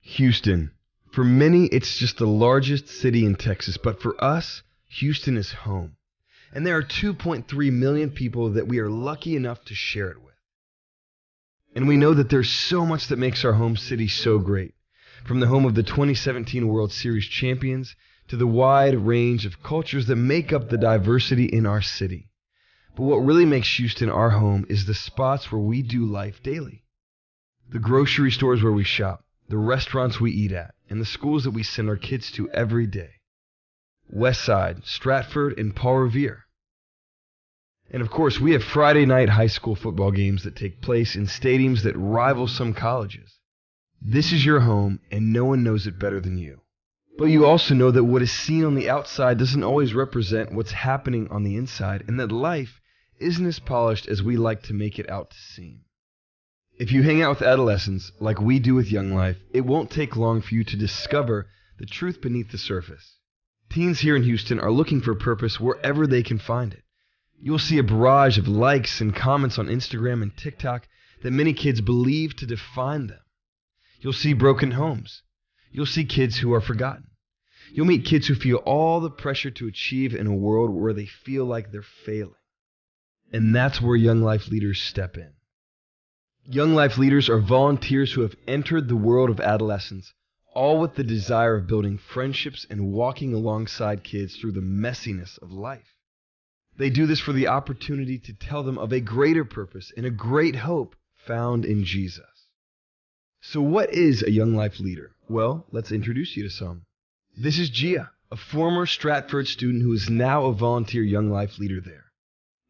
Houston. For many, it's just the largest city in Texas, but for us, Houston is home. And there are 2.3 million people that we are lucky enough to share it with. And we know that there's so much that makes our home city so great, from the home of the 2017 World Series champions to the wide range of cultures that make up the diversity in our city. But what really makes Houston our home is the spots where we do life daily. The grocery stores where we shop, the restaurants we eat at, and the schools that we send our kids to every day. Westside, Stratford, and Paul Revere. And of course, we have Friday night high school football games that take place in stadiums that rival some colleges. This is your home, and no one knows it better than you. But you also know that what is seen on the outside doesn't always represent what's happening on the inside, and that life isn't as polished as we like to make it out to seem. If you hang out with adolescents, like we do with Young Life, it won't take long for you to discover the truth beneath the surface. Teens here in Houston are looking for purpose wherever they can find it. You'll see a barrage of likes and comments on Instagram and TikTok that many kids believe to define them. You'll see broken homes. You'll see kids who are forgotten. You'll meet kids who feel all the pressure to achieve in a world where they feel like they're failing. And that's where Young Life leaders step in. Young Life leaders are volunteers who have entered the world of adolescence, all with the desire of building friendships and walking alongside kids through the messiness of life. They do this for the opportunity to tell them of a greater purpose and a great hope found in Jesus. So what is a Young Life leader? Well, let's introduce you to some. This is Gia, a former Stratford student who is now a volunteer Young Life leader there.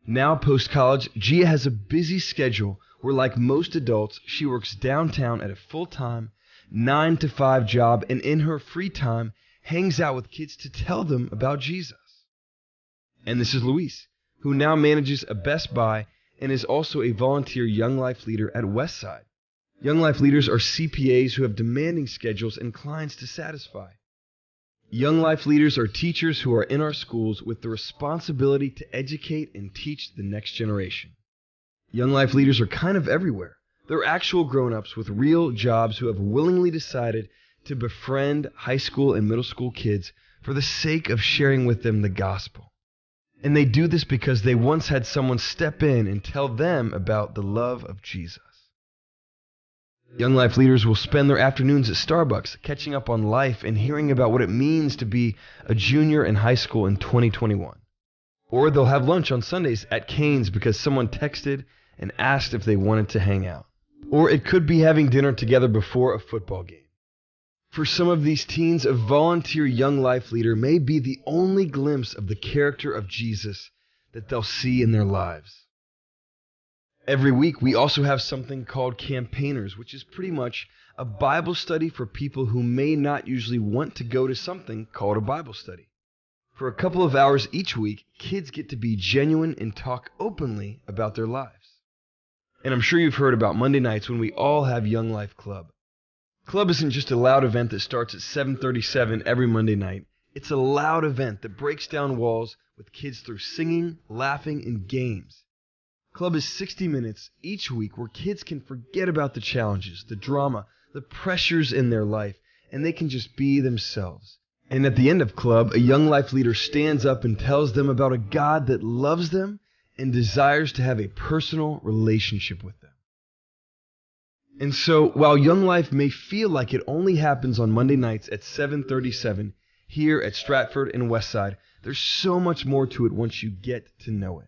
Now post-college, Gia has a busy schedule where, like most adults, she works downtown at a full-time 9-to-5 job and in her free time hangs out with kids to tell them about Jesus. And this is Luis, who now manages a Best Buy and is also a volunteer Young Life leader at Westside. Young Life leaders are CPAs who have demanding schedules and clients to satisfy. Young Life leaders are teachers who are in our schools with the responsibility to educate and teach the next generation. Young Life leaders are kind of everywhere. They're actual grown-ups with real jobs who have willingly decided to befriend high school and middle school kids for the sake of sharing with them the gospel. And they do this because they once had someone step in and tell them about the love of Jesus. Young Life leaders will spend their afternoons at Starbucks catching up on life and hearing about what it means to be a junior in high school in 2021. Or they'll have lunch on Sundays at Cane's because someone texted and asked if they wanted to hang out. Or it could be having dinner together before a football game. For some of these teens, a volunteer Young Life leader may be the only glimpse of the character of Jesus that they'll see in their lives. Every week, we also have something called Campaigners, which is pretty much a Bible study for people who may not usually want to go to something called a Bible study. For a couple of hours each week, kids get to be genuine and talk openly about their lives. And I'm sure you've heard about Monday nights when we all have Young Life Club. Club isn't just a loud event that starts at 7:37 every Monday night. It's a loud event that breaks down walls with kids through singing, laughing, and games. Club is 60 minutes each week where kids can forget about the challenges, the drama, the pressures in their life, and they can just be themselves. And at the end of Club, a Young Life leader stands up and tells them about a God that loves them and desires to have a personal relationship with them. And so, while Young Life may feel like it only happens on Monday nights at 7:37 here at Stratford and Westside, there's so much more to it once you get to know it.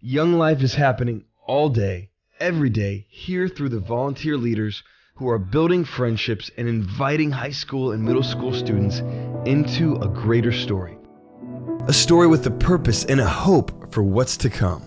Young Life is happening all day, every day, here through the volunteer leaders who are building friendships and inviting high school and middle school students into a greater story. A story with a purpose and a hope for what's to come.